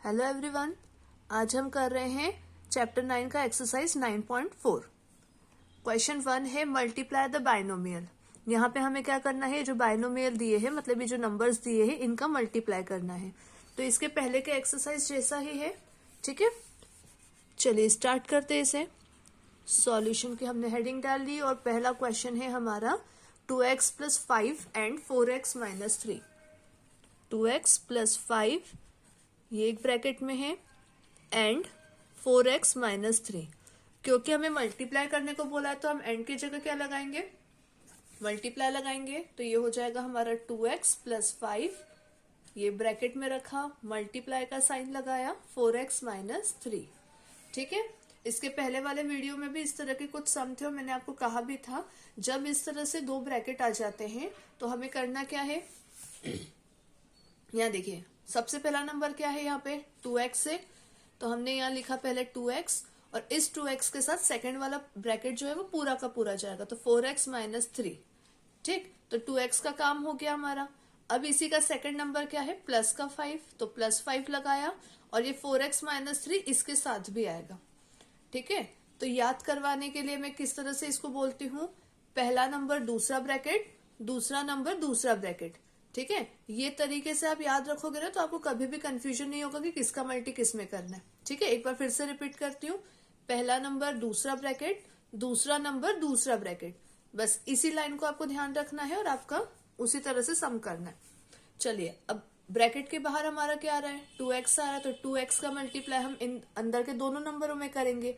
Hello everyone, आज हम कर रहे हैं चैप्टर 9 का एक्सरसाइज 9.4। क्वेश्चन 1 है मल्टीप्लाई द बाइनोमियल। यहाँ पे हमें क्या करना है, जो बाइनोमियल दिए हैं मतलब ये जो नंबर्स दिए हैं इनका मल्टीप्लाई करना है। तो इसके पहले के एक्सरसाइज जैसा ही है, ठीक है। चलिए स्टार्ट करते हैं इसे। सॉल्यूशन की हमने हेडिंग डाल दी और पहला क्वेश्चन है हमारा 2x + 5 एंड 4x - 3। 2x + 5 ये एक ब्रैकेट में है एंड 4x - 3। क्योंकि हमें मल्टीप्लाई करने को बोला है तो हम एंड की जगह क्या लगाएंगे, मल्टीप्लाई लगाएंगे। तो ये हो जाएगा हमारा 2x + 5, ये ब्रैकेट में रखा, मल्टीप्लाई का साइन लगाया, 4x - 3। ठीक है। इसके पहले वाले वीडियो में भी इस तरह के कुछ सम थे और मैंने आपको कहा भी था जब इस तरह से दो ब्रैकेट आ जाते हैं तो हमें करना क्या है। यहाँ देखिए सबसे पहला नंबर क्या है, यहाँ पे 2x है तो हमने यहाँ लिखा पहले 2x और इस 2x के साथ सेकंड वाला ब्रैकेट जो है वो पूरा का पूरा जाएगा तो 4x - 3। ठीक, तो 2x का काम हो गया हमारा। अब इसी का सेकंड नंबर क्या है, प्लस का 5, तो +5 लगाया और ये 4x - 3 इसके साथ भी आएगा। ठीक है, तो याद करवाने के लिए मैं किस तरह से इसको बोलती हूँ, पहला नंबर दूसरा ब्रैकेट, दूसरा नंबर दूसरा ब्रैकेट। ठीक है, ये तरीके से आप याद रखोगे ना तो आपको कभी भी कंफ्यूजन नहीं होगा कि किसका मल्टी किस में करना है। ठीक है, एक बार फिर से रिपीट करती हूँ, पहला नंबर दूसरा ब्रैकेट, दूसरा नंबर दूसरा ब्रैकेट। बस इसी लाइन को आपको ध्यान रखना है और आपका उसी तरह से सम करना है। चलिए अब ब्रैकेट के बाहर हमारा क्या आ रहा है, 2x आ रहा है तो 2x का मल्टीप्लाई हम इन अंदर के दोनों नंबरों में करेंगे।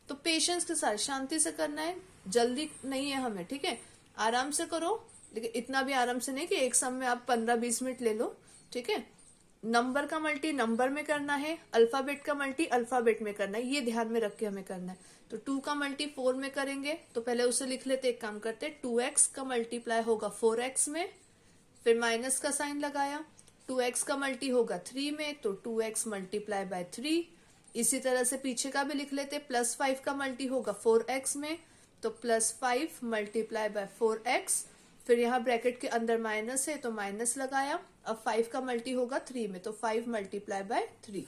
तो पेशेंस के साथ शांति से करना है, जल्दी नहीं है हमें। ठीक है, आराम से करो, लेकिन इतना भी आराम से नहीं कि एक सम में आप 15-20 मिनट ले लो। ठीक है, नंबर का मल्टी नंबर में करना है, अल्फाबेट का मल्टी अल्फाबेट में करना है, ये ध्यान में रख के हमें करना है। तो 2 का मल्टी 4 में करेंगे तो पहले उसे लिख लेते, एक काम करते, 2x का मल्टीप्लाई होगा 4x में, फिर माइनस का साइन लगाया, 2x का मल्टी होगा 3 में तो 2x × 3। इसी तरह से पीछे का भी लिख लेते, +5 का मल्टी होगा 4x में तो +5 × 4x। फिर यहाँ ब्रैकेट के अंदर माइनस है तो माइनस लगाया, अब 5 का मल्टी होगा 3 में तो 5 × 3।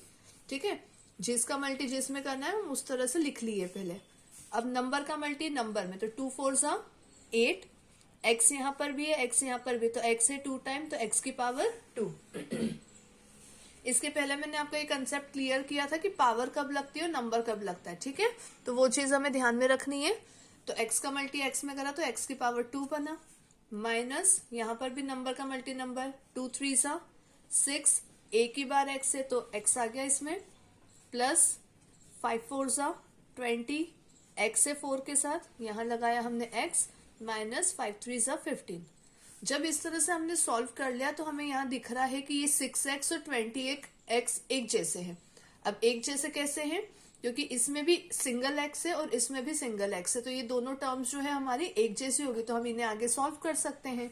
ठीक है, जिसका मल्टी जिसमें करना है हम उस तरह से लिख लिए पहले। अब नंबर का मल्टी नंबर में तो 2 4 = 8, x यहाँ पर भी है, x यहाँ पर भी, तो x है 2 टाइम तो x की पावर 2। इसके पहले मैंने आपको एक कंसेप्ट क्लियर किया था कि पावर कब लगती है और नंबर कब लगता है। ठीक है, तो वो चीज हमें ध्यान में रखनी है। तो x का मल्टी x में करा तो x की पावर 2 बना, माइनस यहाँ पर भी नंबर का मल्टी नंबर, 2 3 = 6, एक ही बार x है तो x आ गया इसमें, प्लस 5 4 = 20, x है 4 के साथ यहाँ लगाया हमने x, माइनस 5 3 = 15। जब इस तरह से हमने सॉल्व कर लिया तो हमें यहाँ दिख रहा है कि ये 6x और 28x एक जैसे हैं। अब एक जैसे कैसे हैं, क्योंकि इसमें भी सिंगल x है और इसमें भी सिंगल x है, तो ये दोनों टर्म्स जो है हमारी एक जैसी होगी तो हम इन्हें आगे सॉल्व कर सकते हैं।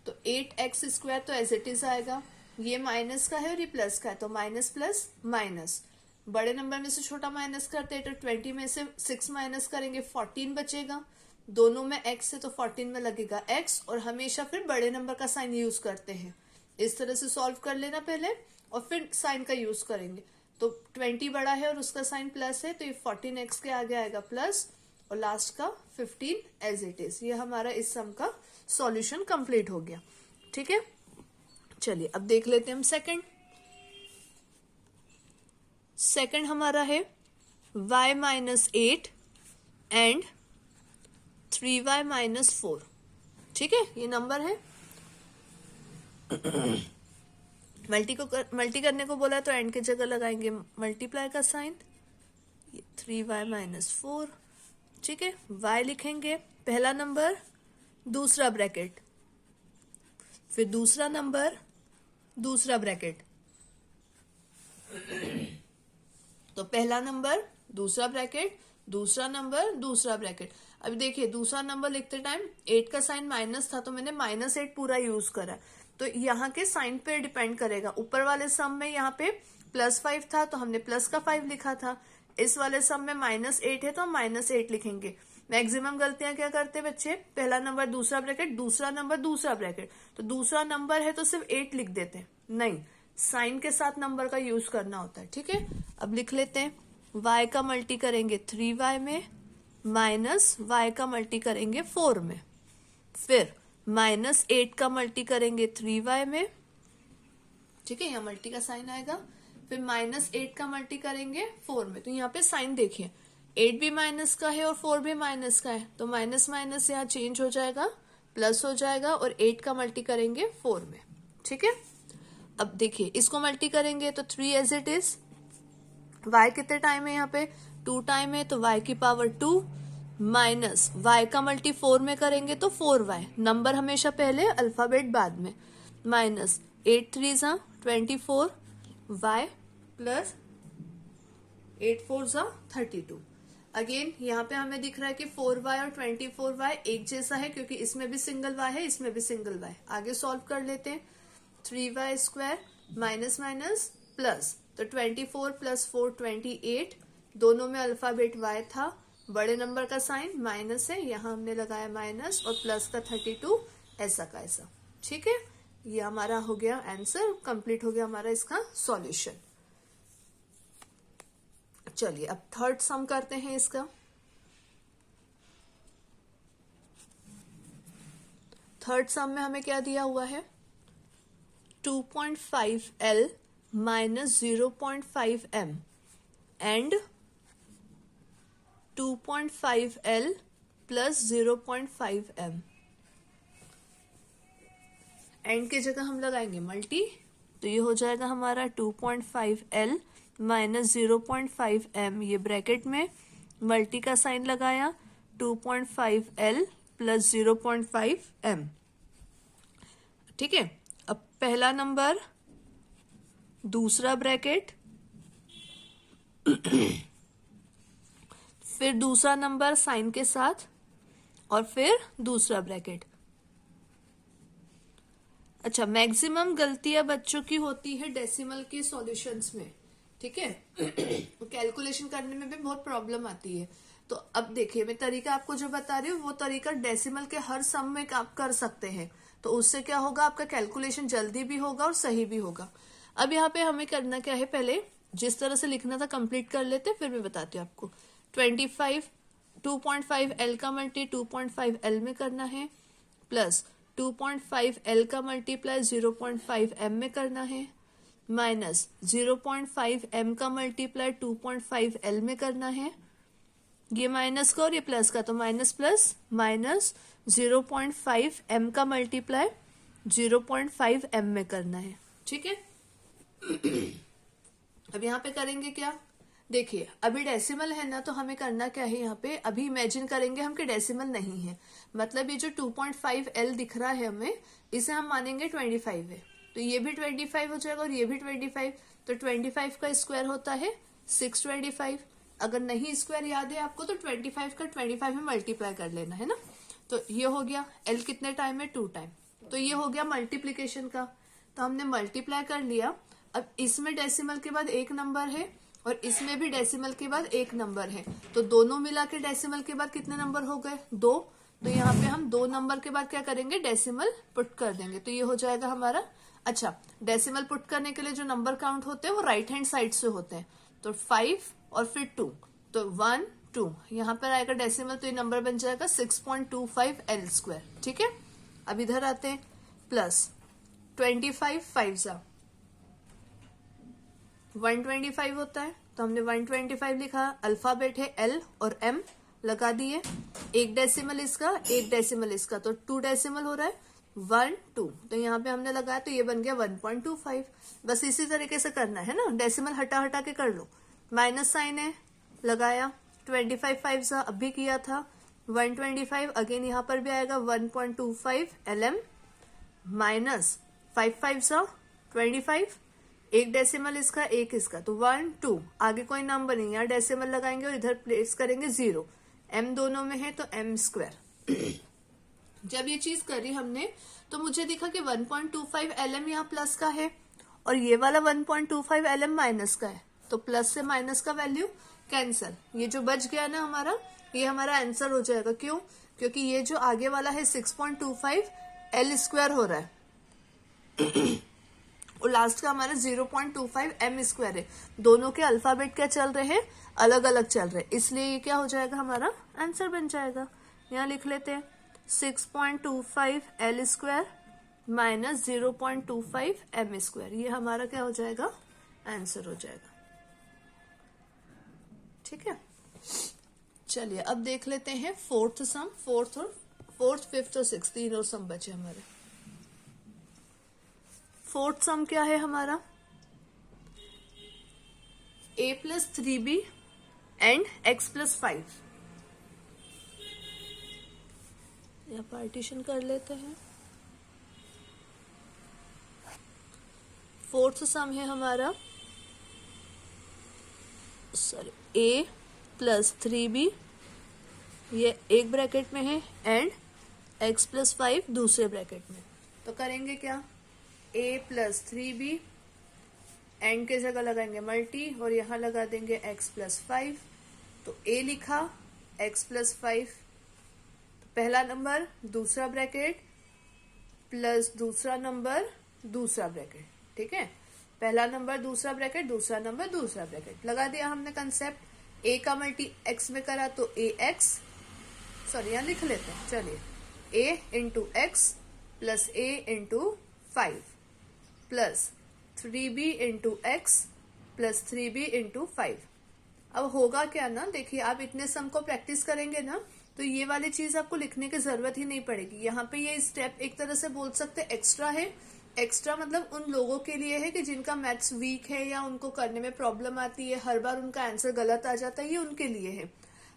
तो 8x² तो एज इट इज आएगा, ये माइनस का है और ये प्लस का है तो माइनस प्लस माइनस, बड़े नंबर में से छोटा माइनस करते हैं तो 20 में से 6 माइनस करेंगे 14 बचेगा, दोनों में x है तो 14 में लगेगा x, और हमेशा फिर बड़े नंबर का साइन यूज करते हैं। इस तरह से सॉल्व कर लेना पहले और फिर साइन का यूज करेंगे। तो 20 बड़ा है और उसका साइन प्लस है तो ये 14x के आगे आएगा प्लस और लास्ट का 15 एज इट इज। ये हमारा इस सम का सॉल्यूशन कंप्लीट हो गया। ठीक है, चलिए अब देख लेते हैं हम सेकंड हमारा है y - 8 एंड 3y - 4। ठीक है, ये नंबर है। मल्टी करने को बोला तो एंड की जगह लगाएंगे मल्टीप्लाई का साइन, ये 3y - 4। ठीक है, y लिखेंगे, पहला नंबर दूसरा ब्रैकेट, फिर दूसरा नंबर दूसरा ब्रैकेट, तो पहला नंबर दूसरा ब्रैकेट, दूसरा नंबर दूसरा ब्रैकेट। अभी देखिए दूसरा नंबर लिखते टाइम 8 का साइन माइनस था तो मैंने -8 पूरा यूज करा, तो यहाँ के साइन पे डिपेंड करेगा। ऊपर वाले सम में यहाँ पे +5 था तो हमने प्लस का 5 लिखा था, इस वाले सम में -8 है तो हम -8 लिखेंगे। मैक्सिमम गलतियां क्या करते हैं बच्चे, पहला नंबर दूसरा ब्रैकेट, दूसरा नंबर दूसरा ब्रैकेट, तो दूसरा नंबर है तो सिर्फ 8 लिख देते हैं, नहीं साइन के साथ नंबर का यूज करना होता है, ठीक है। अब लिख लेते हैं, y का मल्टी करेंगे 3y में, माइनस y का मल्टी करेंगे 4 में, फिर -8 का मल्टी करेंगे 3y में, ठीक है, यहाँ मल्टी का साइन आएगा, फिर -8 का मल्टी करेंगे 4 में। तो यहाँ पे साइन देखिए, 8 भी माइनस का है और 4 भी माइनस का है, तो माइनस माइनस यहाँ चेंज हो जाएगा, प्लस हो जाएगा, और 8 का मल्टी करेंगे 4 में, ठीक है। अब देखिए इसको मल्टी करेंगे तो 3 एज इट इज, y कितने टाइम है यहाँ पे 2 टाइम है, तो y की पावर 2 माइनस y का मल्टी 4 में करेंगे तो 4y, नंबर हमेशा पहले अल्फाबेट बाद में, माइनस 8 3 जा 24 y प्लस 8 4 जा 32। अगेन यहाँ पे हमें दिख रहा है कि 4y और 24y एक जैसा है, क्योंकि इसमें भी सिंगल y है, इसमें भी सिंगल y। आगे सॉल्व कर लेते हैं, 3y square minus minus plus, तो 24 प्लस 4 28, दोनों में अल्फाबेट y था, बड़े नंबर का साइन माइनस है, यहाँ हमने लगाया माइनस, और प्लस का 32 ऐसा का ऐसा, ठीक है। ये हमारा हो गया आंसर, कंप्लीट हो गया हमारा इसका सॉल्यूशन। चलिए अब थर्ड सम करते हैं इसका। थर्ड सम में हमें क्या दिया हुआ है, 2.5L minus 0.5M and 2.5L plus 0.5M। And की जगह हम लगाएंगे मल्टी, तो ये हो जाएगा हमारा 2.5L माइनस 0.5M, ये ब्रैकेट में मल्टी का साइन लगाया, 2.5L प्लस 0.5M, ठीक है। अब पहला नंबर, दूसरा ब्रैकेट, फिर दूसरा नंबर साइन के साथ, और फिर दूसरा ब्रैकेट। अच्छा, मैक्सिमम गलतियां बच्चों की होती है डेसिमल के सॉल्यूशंस में, ठीक है। कैलकुलेशन करने में भी बहुत प्रॉब्लम आती है। तो अब देखिए मैं तरीका आपको जो बता रही हूँ वो तरीका डेसिमल के हर सम में आप कर सकते हैं, तो उससे क्या होगा, आपका कैलकुलेशन जल्दी भी होगा और सही भी होगा। अब यहाँ पे हमें करना क्या है, पहले जिस तरह से लिखना था कंप्लीट कर लेते, फिर मैं बताती हूँ आपको। 25 2.5L का मल्टी 2.5L में करना है, प्लस 2.5L का मल्टीप्लाई 0.5M में करना है, माइनस 0.5M का मल्टीप्लाई 2.5L में करना है, ये माइनस का और ये प्लस का, तो माइनस प्लस माइनस 0.5M का मल्टीप्लाई 0.5M में करना है, ठीक है। अब यहाँ पे करेंगे क्या, देखिए अभी डेसिमल है ना, तो हमें करना क्या है, यहाँ पे अभी इमेजिन करेंगे हम कि डेसिमल नहीं है, मतलब ये जो 2.5L दिख रहा है हमें, इसे हम मानेंगे 25 है, तो ये भी 25 हो जाएगा और ये भी 25, तो 25 का स्क्वायर होता है 625। अगर नहीं स्क्वायर याद है आपको तो 25 का 25 में मल्टीप्लाई कर लेना है ना। तो ये हो गया, L कितने टाइम है 2 टाइम, तो ये हो गया मल्टीप्लीकेशन का, तो हमने मल्टीप्लाई कर लिया। अब इसमें डेसिमल के बाद एक नंबर है और इसमें भी डेसिमल के बाद एक नंबर है, तो दोनों मिला के डेसिमल के बाद कितने नंबर हो गए 2, तो यहाँ पे हम 2 नंबर के बाद क्या करेंगे, डेसिमल पुट कर देंगे, तो ये हो जाएगा हमारा। अच्छा, डेसिमल पुट करने के लिए जो नंबर काउंट होते हैं वो राइट हैंड साइड से होते हैं, तो 5 और फिर 2, तो 1 2, यहाँ पर आएगा डेसिमल, तो ये नंबर बन जाएगा 6.25L स्क्वायर, ठीक है। अब इधर आते हैं, प्लस 25 5 जा 125 होता है, तो हमने 125 लिखा, अल्फाबेट है L और M लगा दिए, एक डेसिमल इसका एक डेसिमल इसका, तो 2 डेसिमल हो रहा है 1 2, तो यहाँ पे हमने लगाया, तो ये बन गया 1.25। बस इसी तरीके से करना है ना, डेसिमल हटा हटा के कर लो, माइनस साइन है लगाया, 25 5 सा अब भी किया था, 125 अगेन यहाँ पर भी आएगा 1.25 LM माइनस 5 5 सा 25, एक डेसिमल इसका एक इसका, तो 1 2, आगे कोई नंबर नहीं, यहाँ डेसिमल लगाएंगे और इधर प्लेस करेंगे 0, M दोनों में है तो M स्क्वायर। जब ये चीज करी हमने तो मुझे दिखा कि 1.25 LM यहाँ प्लस का है और ये वाला 1.25 LM माइनस का है, तो प्लस से माइनस का वैल्यू कैंसल, ये जो बच गया ना हमारा, ये हमारा आंसर हो जाएगा। क्यों, क्योंकि ये जो आगे वाला है 6.25 L स्क्वायर हो रहा है और लास्ट का हमारा 0.25 m स्क्वायर है। दोनों के अल्फाबेट क्या चल रहे हैं, अलग अलग चल रहे हैं, इसलिए ये क्या हो जाएगा, हमारा आंसर बन जाएगा। यहाँ लिख लेते हैं 6.25 l square minus 0.25 m square, ये हमारा क्या हो जाएगा, आंसर हो जाएगा। ठीक है, चलिए अब देख लेते हैं फोर्थ सम। फोर्थ फिफ्थ और सिक्स तीनों सम बचे हमारे। फोर्थ सम क्या है हमारा, a plus 3b and x plus 5। या पार्टीशन कर लेते हैं। फोर्थ सम है हमारा a प्लस 3b, ये एक ब्रैकेट में है, एंड x प्लस 5 दूसरे ब्रैकेट में। तो करेंगे क्या, a प्लस 3b, एंड के जगह लगाएंगे मल्टी और यहां लगा देंगे x प्लस 5। तो a लिखा, x प्लस 5, पहला नंबर दूसरा ब्रैकेट प्लस दूसरा नंबर दूसरा ब्रैकेट। ठीक है, पहला नंबर दूसरा ब्रैकेट, दूसरा नंबर दूसरा ब्रैकेट, लगा दिया हमने कंसेप्ट। a का मल्टी x में करा तो ax, सॉरी यहाँ लिख लेते हैं, चलिए a into x plus a into 5 plus 3b into x plus 3b into 5। अब होगा क्या ना, देखिए आप इतने सम को प्रैक्टिस करेंगे ना, तो ये वाली चीज आपको लिखने की जरूरत ही नहीं पड़ेगी। यहाँ पे ये स्टेप एक तरह से बोल सकते एक्स्ट्रा है। एक्स्ट्रा मतलब उन लोगों के लिए है कि जिनका मैथ्स वीक है या उनको करने में प्रॉब्लम आती है, हर बार उनका आंसर गलत आ जाता है, ये उनके लिए है।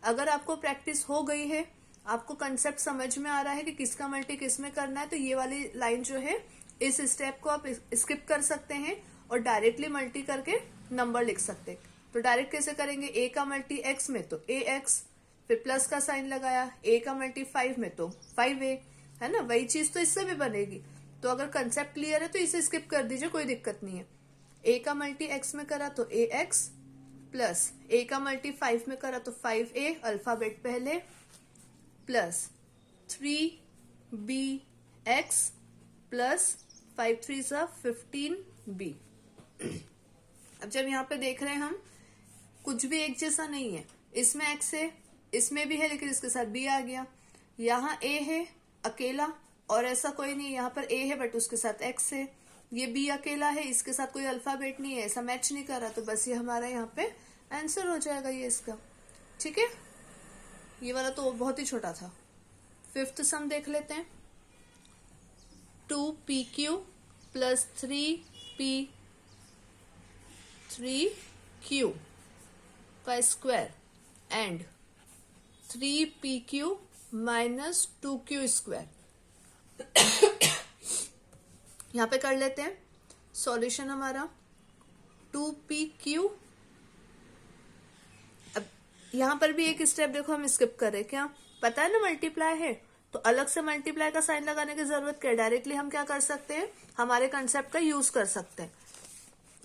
अगर आपको प्रैक्टिस हो गई है, आपको कंसेप्ट समझ में आ रहा है कि किसका मल्टी किस में करना है, तो ये वाली लाइन जो है, इस स्टेप को आप स्किप कर सकते हैं और डायरेक्टली मल्टी करके नंबर लिख सकते हैं। तो डायरेक्ट कैसे करेंगे, a का मल्टी x में तो ax, फिर प्लस का साइन लगाया, a का मल्टी 5 में तो 5a, है ना, वही चीज तो इससे भी बनेगी। तो अगर कंसेप्ट क्लियर है तो इसे स्किप कर दीजिए, कोई दिक्कत नहीं है। a का मल्टी x में करा तो ax, प्लस a का मल्टी 5 में करा तो 5a, अल्फाबेट पहले, प्लस 3bx प्लस 5 3 15b। अब जब यहाँ पे देख रहे हैं हम, कुछ भी एक जैसा नहीं है, इसमें x है, इसमें भी है, लेकिन इसके साथ b आ गया। यहाँ a है अकेला और ऐसा कोई नहीं, यहाँ पर a है बट उसके साथ x है, ये b अकेला है, इसके साथ कोई अल्फाबेट नहीं है, ऐसा मैच नहीं कर रहा, तो बस ये हमारा यहाँ पे आंसर हो जाएगा ये इसका। ठीक है, ये वाला तो बहुत ही छोटा था। फिफ्थ सम देख लेते हैं। 2pq प्लस 3q का square and 3pq minus 2q square. यहाँ पे कर लेते हैं सॉल्यूशन हमारा 2pq। अब यहाँ पर भी एक स्टेप देखो हम स्किप कर रहे हैं, क्या पता है ना, मल्टीप्लाई है तो अलग से मल्टीप्लाई का साइन लगाने की जरूरत क्या है, डायरेक्टली हम क्या कर सकते हैं, हमारे कंसेप्ट का यूज कर सकते हैं।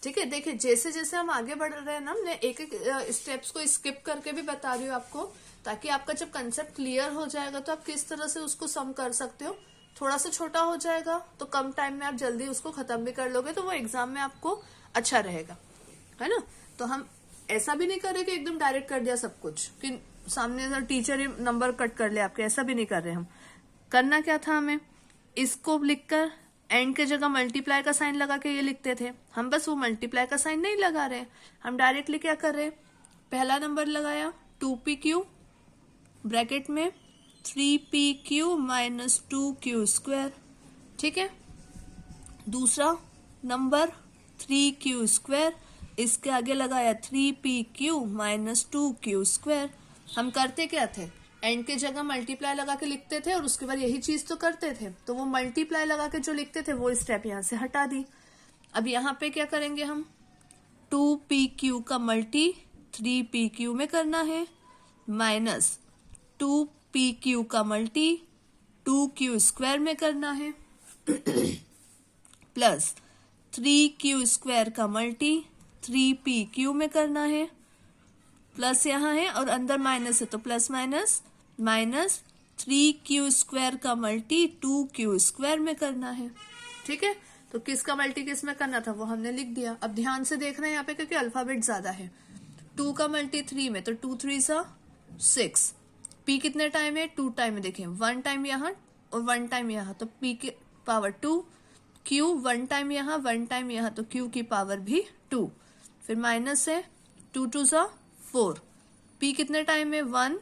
ठीक है, देखिए जैसे जैसे हम आगे बढ़ रहे हैं ना, मैं एक एक स्टेप्स को स्किप करके भी बता रही हूँ आपको, ताकि आपका जब कंसेप्ट क्लियर हो जाएगा तो आप किस तरह से उसको सम कर सकते हो। थोड़ा सा छोटा हो जाएगा तो कम टाइम में आप जल्दी उसको खत्म भी कर लोगे, तो वो एग्जाम में आपको अच्छा रहेगा, है ना। तो हम ऐसा भी नहीं कर रहे कि एकदम डायरेक्ट कर दिया सब कुछ, कि सामने से टीचर ही नंबर कट कर ले आपके, ऐसा भी नहीं कर रहे हम। करना क्या था हमें, इसको लिखकर एंड के जगह मल्टीप्लाई का साइन लगा के ये लिखते थे, हम बस वो मल्टीप्लाई का साइन नहीं लगा रहे, हम डायरेक्टली क्या कर रहे हैं, पहला नंबर लगाया 2pq ब्रैकेट में 3pq माइनस 2q स्क्वायर। ठीक है, दूसरा नंबर 3q स्क्वायर, इसके आगे लगाया 3pq माइनस 2q स्क्वायर। हम करते क्या थे, एंड के जगह मल्टीप्लाई लगा के लिखते थे और उसके बाद यही चीज तो करते थे, तो वो मल्टीप्लाई लगा के जो लिखते थे वो स्टेप यहाँ से हटा दी। अब यहाँ पे क्या करेंगे हम, 2pq का मल्टी 3pq में करना है, माइनस 2pq का मल्टी 2q स्क्वायर में करना है, प्लस 3q स्क्वायर का मल्टी 3pq में करना है, प्लस यहाँ है और अंदर माइनस है तो plus minus, minus 3q square का मल्टी 2q स्क्वायर में करना है। ठीक है, तो किसका मल्टी किस में करना था वो हमने लिख दिया। अब ध्यान से देखना है यहाँ पे क्योंकि अल्फाबेट ज्यादा है। 2 का मल्टी 3 में, तो 2 3 सा 6। पी कितने टाइम है? 2 टाइम में। देखिए 1 टाइम यहाँ और 1 टाइम यहाँ, तो पी की पावर 2। क्यू 1 टाइम यहाँ 1 टाइम यहाँ, तो क्यू की पावर भी 2। फिर माइनस है 2 2 सा 4। पी कितने टाइम में? 1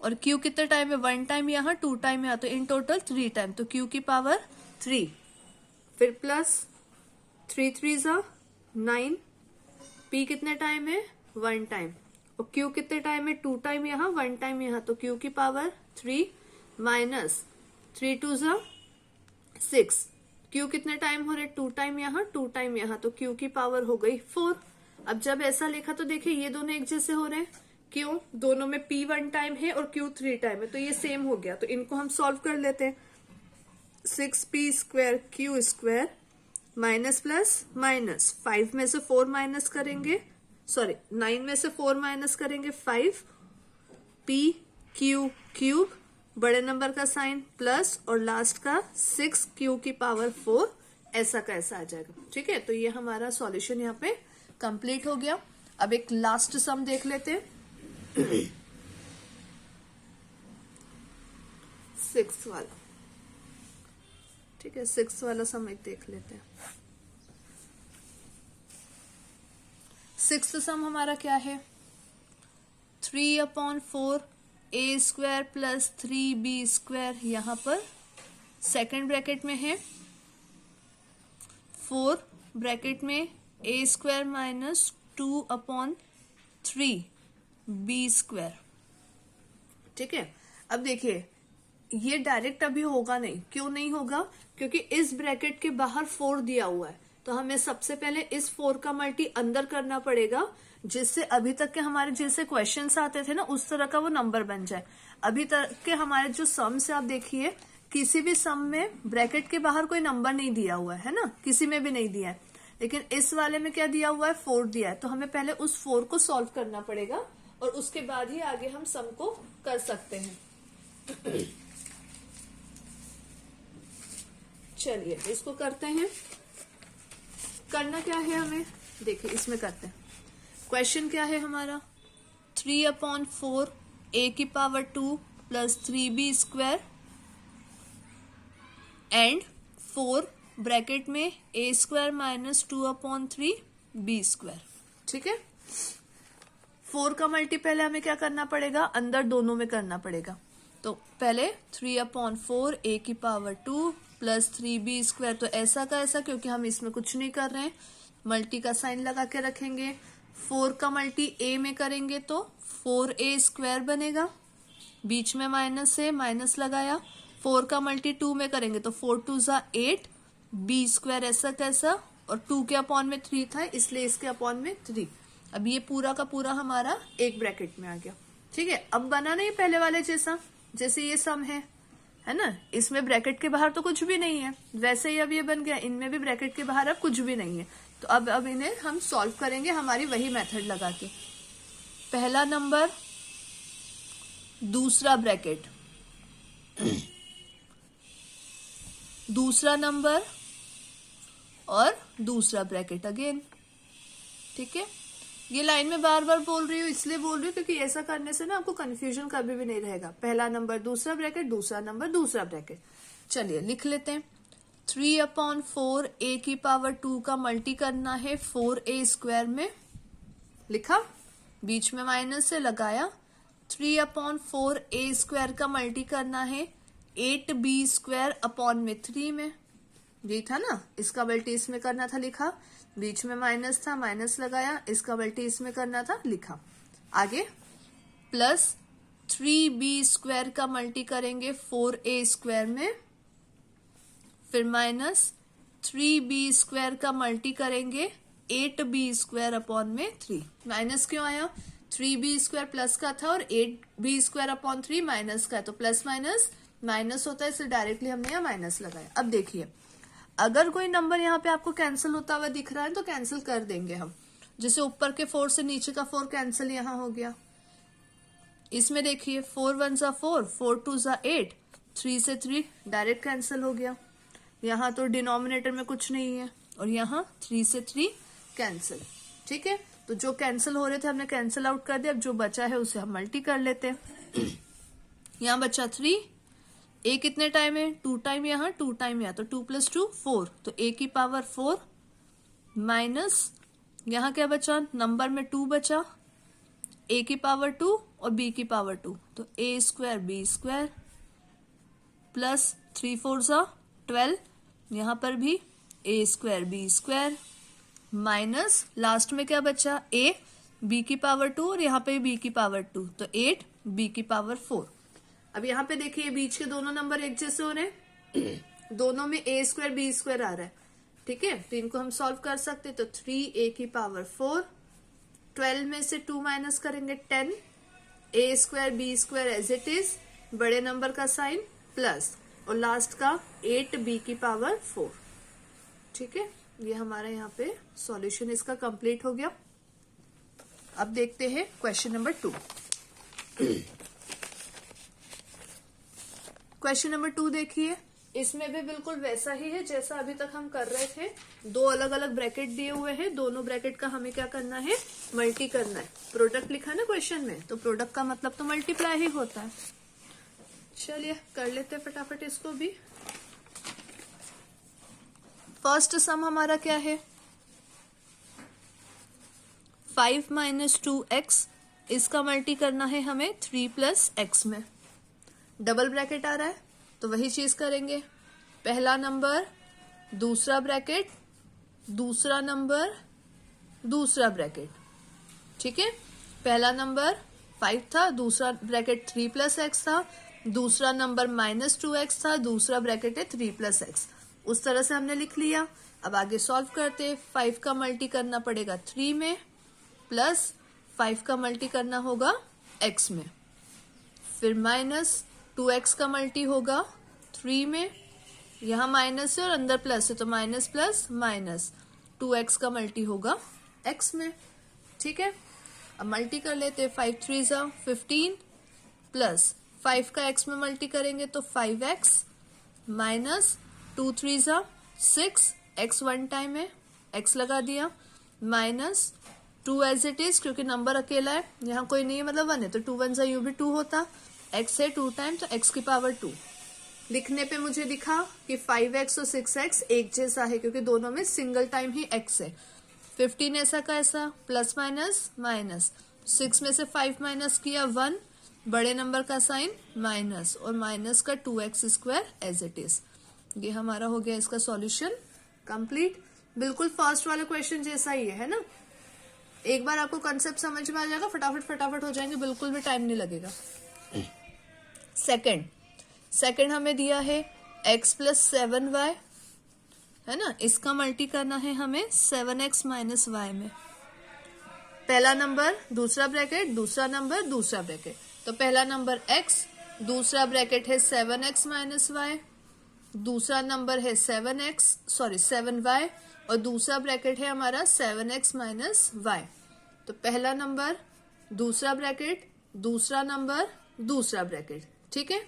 और क्यू कितने टाइम में? 1 टाइम यहाँ 2 टाइम यहाँ, तो इन टोटल 3 टाइम, तो क्यू की पावर 3। फिर प्लस 3 3 सा 9। पी कितने टाइम है? 1 टाइम। और क्यू कितने टाइम है? 2 टाइम यहाँ 1 टाइम यहाँ, तो क्यू की पावर 3 माइनस 3 2 सा 6। क्यू कितने टाइम हो रहे? 2 टाइम यहाँ 2 टाइम यहाँ, तो क्यू की पावर हो गई 4। अब जब ऐसा लिखा तो देखिए ये दोनों एक जैसे हो रहे हैं। क्यों? दोनों में पी 1 टाइम है और क्यू 3 टाइम है, तो ये सेम हो गया। तो इनको हम सॉल्व कर लेते हैं। 6p square Q square minus plus minus 5 में से 4 माइनस करेंगे, सॉरी 9 में से 4 माइनस करेंगे 5। पी क्यू क्यूब, बड़े नंबर का साइन प्लस और लास्ट का 6 क्यू की पावर 4, ऐसा का ऐसा आ जाएगा। ठीक है, तो ये हमारा सॉल्यूशन यहाँ पे कंप्लीट हो गया। अब एक लास्ट सम देख लेते हैं। 6 वाला। ठीक है, 6 वाला सम एक देख लेते हैं। 6th सम हमारा क्या है? 3/4 a square plus 3b square, यहां पर सेकेंड ब्रैकेट में है 4 ब्रैकेट में a square minus 2/3 b square. ठीक है, अब देखिए ये डायरेक्ट अभी होगा नहीं। क्यों नहीं होगा? क्योंकि इस ब्रैकेट के बाहर 4 दिया हुआ है, तो हमें सबसे पहले इस 4 का मल्टी अंदर करना पड़ेगा, जिससे अभी तक के हमारे जैसे क्वेश्चंस आते थे ना उस तरह का वो नंबर बन जाए। अभी तक के हमारे जो सम से आप देखिए किसी भी सम में ब्रैकेट के बाहर कोई नंबर नहीं दिया हुआ है ना, किसी में भी नहीं दिया है। लेकिन इस वाले में क्या दिया हुआ है? 4 दिया है, तो हमें पहले उस 4 को सॉल्व करना पड़ेगा और उसके बाद ही आगे हम सम को कर सकते हैं। चलिए इसको करते हैं। करना क्या है हमें? देखिए इसमें करते हैं। क्वेश्चन क्या है हमारा? 3/4 a की power 2 plus 3b square and 4 bracket में a square minus 2/3 b square. ठीक है, 4 का मल्टी पहले हमें क्या करना पड़ेगा? अंदर दोनों में करना पड़ेगा। तो पहले 3/4 a की पावर 2 प्लस 3b स्क्वायर, तो ऐसा का ऐसा, क्योंकि हम इसमें कुछ नहीं कर रहे हैं, मल्टी का साइन लगा के रखेंगे। 4 का मल्टी a में करेंगे तो 4a स्क्वायर बनेगा, बीच में माइनस है, माइनस लगाया। 4 का मल्टी 2 में करेंगे तो 4 2 सा 8 b स्क्वायर, ऐसा कैसा, और 2 के अपॉन में 3 था इसलिए इसके अपॉन में 3। अब ये पूरा का पूरा हमारा एक ब्रैकेट में आ गया। ठीक है, अब बना नहीं पहले वाले जैसा, जैसे ये सम है ना, इसमें ब्रैकेट के बाहर तो कुछ भी नहीं है, वैसे ही अब ये बन गया। इनमें भी ब्रैकेट के बाहर अब कुछ भी नहीं है, तो अब इन्हें हम सॉल्व करेंगे हमारी वही मेथड लगा के। पहला नंबर, दूसरा ब्रैकेट, दूसरा नंबर और दूसरा ब्रैकेट अगेन। ठीक है, ये लाइन में बार बार बोल रही हूँ, इसलिए बोल रही हूँ क्योंकि ऐसा करने से ना आपको कंफ्यूजन कभी भी नहीं रहेगा। पहला नंबर दूसरा ब्रैकेट, दूसरा नंबर दूसरा ब्रैकेट। चलिए लिख लेते हैं। 3/4 a की पावर 2 का मल्टी करना है 4a स्क्वायर में, लिखा, बीच में माइनस से लगाया। 3/4 a स्क्वायर का मल्टी करना है 8b स्क्वायर अपॉन में 3 में, यही था ना, इसका मल्टी इसमें करना था, लिखा, बीच में माइनस था, माइनस लगाया, इसका मल्टी इसमें करना था, लिखा। आगे प्लस 3b स्क्वायर का मल्टी करेंगे 4a स्क्वायर में, फिर माइनस 3b स्क्वायर का मल्टी करेंगे 8b स्क्वायर अपॉन में 3। माइनस क्यों आया? 3b स्क्वायर प्लस का था और 8b स्क्वायर अपॉन 3 माइनस का है, तो प्लस माइनस माइनस होता है, इसलिए डायरेक्टली हमने यहाँ माइनस लगाया। अब देखिए अगर कोई नंबर यहाँ पे आपको कैंसिल होता हुआ दिख रहा है तो कैंसिल कर देंगे हम, जैसे ऊपर के 4 से नीचे का 4 कैंसिल यहाँ हो गया। इसमें देखिए 4 1 सा 4, 4 2 सा 8, 3 से 3 डायरेक्ट कैंसिल हो गया। यहाँ तो डिनोमिनेटर में कुछ नहीं है और यहाँ 3 से 3 कैंसिल। ठीक है, तो जो कैंसिल हो रहे थे हमने कैंसिल आउट कर दिया। अब जो बचा है उसे हम मल्टी कर लेते हैं। यहाँ बचा 3, a कितने टाइम है 2 टाइम, यहाँ 2 टाइम, यहाँ तो 2 + 2 4, तो a की पावर 4 माइनस यहाँ क्या बचा, नंबर में 2 बचा, a की पावर 2 और b की पावर 2, तो a² b² प्लस 3 4 12, यहाँ पर भी a² b² माइनस लास्ट में क्या बचा, a b की पावर 2 और यहाँ पे b की पावर 2, तो 8 b की पावर 4। अब यहाँ पे देखिए बीच के दोनों नंबर एक जैसे हो रहे हैं, दोनों में a² b² आ रहा है। ठीक है, तो इनको हम सॉल्व कर सकते, तो 3a की पावर 4, 12 में से 2 माइनस करेंगे 10, a² b² as it is, बड़े नंबर का साइन प्लस और लास्ट का 8b की पावर 4। ठीक है, ये हमारा यहाँ पे सॉल्यूशन इसका कंप्लीट हो गया। अब देखते हैं क्वेश्चन नंबर 2। क्वेश्चन नंबर 2 देखिए, इसमें भी बिल्कुल वैसा ही है जैसा अभी तक हम कर रहे थे। 2 अलग अलग ब्रैकेट दिए हुए हैं, दोनों ब्रैकेट का हमें क्या करना है, मल्टी करना है। प्रोडक्ट लिखा है ना क्वेश्चन में, तो प्रोडक्ट का मतलब तो मल्टीप्लाई ही होता है। चलिए कर लेते हैं फटाफट इसको भी। फर्स्ट सम हमारा क्या है, 5 - 2x, इसका मल्टी करना है हमें 3 + x में। डबल ब्रैकेट आ रहा है तो वही चीज करेंगे, पहला नंबर दूसरा ब्रैकेट, दूसरा नंबर दूसरा ब्रैकेट। ठीक है, पहला नंबर 5 था, दूसरा ब्रैकेट 3 + x था, दूसरा नंबर -2x था, दूसरा ब्रैकेट है 3 + x। उस तरह से हमने लिख लिया। अब आगे सॉल्व करते, 5 का मल्टी करना पड़ेगा 3 में, प्लस 5 का मल्टी करना होगा x में, फिर -2x का मल्टी होगा 3 में, यहाँ माइनस है और अंदर प्लस है तो माइनस प्लस माइनस, 2x का मल्टी होगा x में। ठीक है, अब मल्टी कर लेते, 5 3 = 15 प्लस 5 का x में मल्टी करेंगे तो 5x माइनस 2 3 = 6, x 1 टाइम है, x लगा दिया, माइनस 2 एज इट इज, क्योंकि नंबर अकेला है, यहाँ कोई नहीं है मतलब 1 है, तो 2 1 = यूं भी 2 होता, x है 2 टाइम तो x की पावर 2। लिखने पे मुझे दिखा कि 5x और 6x एक जैसा है क्योंकि दोनों में सिंगल टाइम ही x है। 15 ऐसा का ऐसा, प्लस माइनस माइनस, 6 में से 5 माइनस किया 1, बड़े नंबर का साइन माइनस और माइनस का 2x² एज इट इज। ये हमारा हो गया इसका सॉल्यूशन कंप्लीट। बिल्कुल फर्स्ट वाले क्वेश्चन जैसा ही है ना। एक बार आपको कंसेप्ट समझ में आ जाएगा, फटाफट फटाफट हो जाएंगे, बिल्कुल भी टाइम नहीं लगेगा। सेकंड हमें दिया है x + 7y, है ना, इसका मल्टी करना है हमें 7x - y में। पहला नंबर दूसरा ब्रैकेट, दूसरा नंबर दूसरा ब्रैकेट, तो पहला नंबर x, दूसरा ब्रैकेट है 7x - y, दूसरा नंबर है 7y और दूसरा ब्रैकेट है हमारा 7x - y। तो पहला नंबर दूसरा ब्रैकेट, दूसरा नंबर दूसरा ब्रैकेट। ठीक है,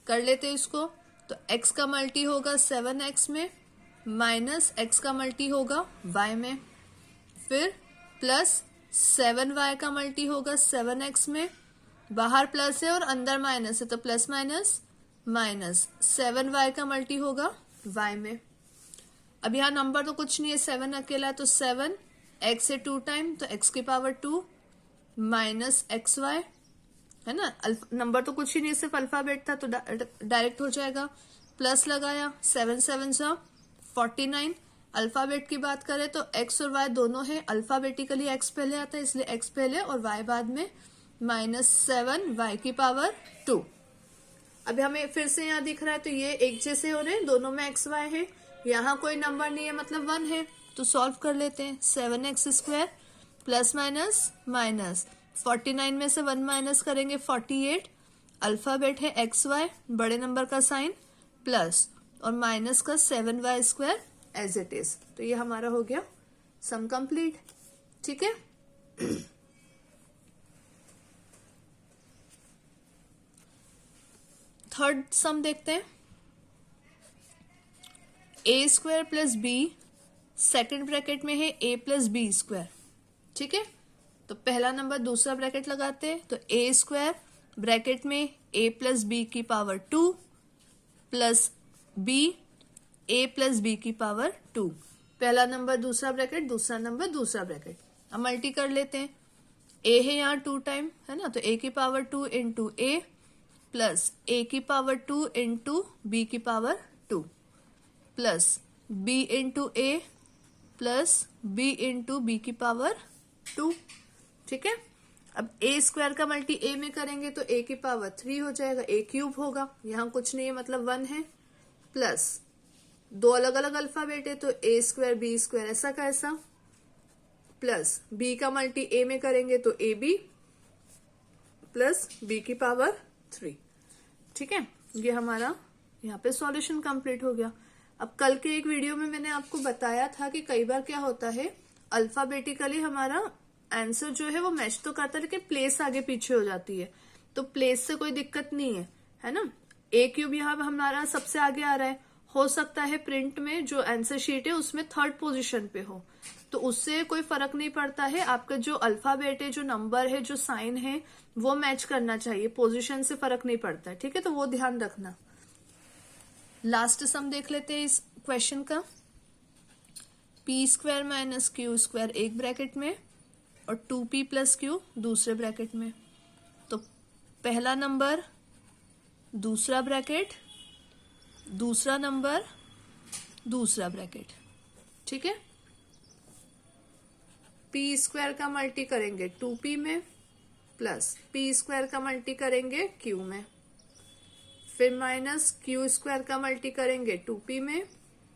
कर लेते इसको, तो x का मल्टी होगा 7x में, माइनस x का मल्टी होगा y में, फिर प्लस 7y का मल्टी होगा 7x में, बाहर प्लस है और अंदर माइनस है तो प्लस माइनस माइनस, 7y का मल्टी होगा y में। अब यहाँ नंबर तो कुछ नहीं है, 7 अकेला, तो 7, x है 2 टाइम तो x की पावर 2 माइनस xy, है ना, नंबर तो कुछ ही नहीं, सिर्फ अल्फाबेट था तो डायरेक्ट हो जाएगा, प्लस लगाया, 7 7 = 49। अल्फाबेट की बात करें तो x और y दोनों है, अल्फाबेटिकली x पहले आता है इसलिए x पहले और y बाद में, -7 y की पावर 2। अभी हमें फिर से यहाँ दिख रहा है तो ये एक जैसे हो रहे हैं, दोनों में x y है, यहाँ कोई नंबर नहीं है मतलब 1 है, तो सॉल्व कर लेते हैं। 7x² प्लस माइनस माइनस, 49 में से 1 माइनस करेंगे 48, अल्फाबेट है xy, बड़े नंबर का साइन प्लस और माइनस का 7y² एज इट इज। तो ये हमारा हो गया सम कंप्लीट। ठीक है, थर्ड सम देखते हैं। A square plus B second bracket में है ए प्लस बी स्क्वायर, ठीक है। तो पहला नंबर दूसरा ब्रैकेट लगाते हैं, तो ए स्क्वायर ब्रैकेट में ए प्लस बी की पावर 2 प्लस बी ए प्लस बी की पावर 2। पहला नंबर दूसरा ब्रैकेट, दूसरा नंबर दूसरा ब्रैकेट। अब मल्टी कर लेते हैं, ए है यहाँ 2 टाइम, है ना, तो ए की पावर 2 इंटू ए प्लस ए की पावर 2 इंटू बी की पावर 2 प्लस बी इंटू ए प्लस बी इंटू बी की पावर 2, ठीक है। अब ए स्क्वायर का मल्टी ए में करेंगे तो ए की पावर 3 हो जाएगा, ए क्यूब होगा, यहाँ कुछ नहीं है मतलब 1 है, प्लस दो अलग अलग अल्फाबेट है तो ए स्क्वायर बी स्क्वायर ऐसा का ऐसा, प्लस बी का मल्टी ए में करेंगे तो ए बी प्लस बी की पावर 3, ठीक है। ये हमारा यहाँ पे सॉल्यूशन कंप्लीट हो गया। अब कल के एक वीडियो में मैंने आपको बताया था कि कई बार क्या होता है, अल्फाबेटिकली हमारा आंसर जो है वो मैच तो करता है लेकिन प्लेस आगे पीछे हो जाती है, तो प्लेस से कोई दिक्कत नहीं है ना। ए क्यूब यहाँ हमारा सबसे आगे आ रहा है, हो सकता है प्रिंट में जो आंसर शीट है उसमें 3rd पोजीशन पे हो, तो उससे कोई फर्क नहीं पड़ता है। आपका जो अल्फाबेट है, जो नंबर है, जो साइन है वो मैच करना चाहिए, पोजीशन से फर्क नहीं पड़ता है, ठीक है। तो वो ध्यान रखना। लास्ट सम देख लेते हैं इस क्वेश्चन का। P square minus Q square एक ब्रैकेट में और 2p प्लस क्यू दूसरे ब्रैकेट में। तो पहला नंबर दूसरा ब्रैकेट, दूसरा नंबर दूसरा ब्रैकेट, ठीक है। पी स्क्वायर का मल्टी करेंगे 2p में प्लस पी स्क्वायर का मल्टी करेंगे q में, फिर माइनस क्यू स्क्वायर का मल्टी करेंगे 2p में,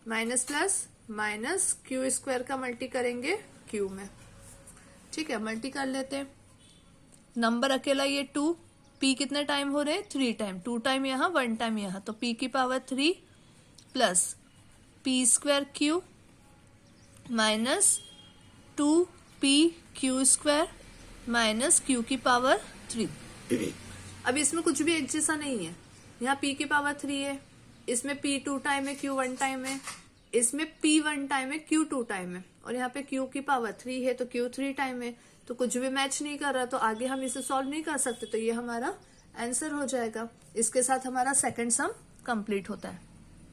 minus plus minus Q square का मल्टी करेंगे q में, ठीक है। मल्टी कर लेते हैं, नंबर अकेला ये 2, p कितने टाइम हो रहे हैं 3 टाइम, 2 टाइम यहाँ 1 टाइम यहाँ, तो p की power 3 plus p square q minus 2p q square minus q की पावर 3। अब इसमें कुछ भी एक जैसा नहीं है, यहाँ p की पावर 3 है, इसमें p 2 टाइम है, q 1 टाइम है, इसमें p 1 टाइम है, q 2 टाइम है, और यहाँ पे q की पावर 3 है तो q 3 टाइम है, तो कुछ भी मैच नहीं कर रहा, तो आगे हम इसे सॉल्व नहीं कर सकते, तो ये हमारा आंसर हो जाएगा। इसके साथ हमारा सेकंड सम कंप्लीट होता है।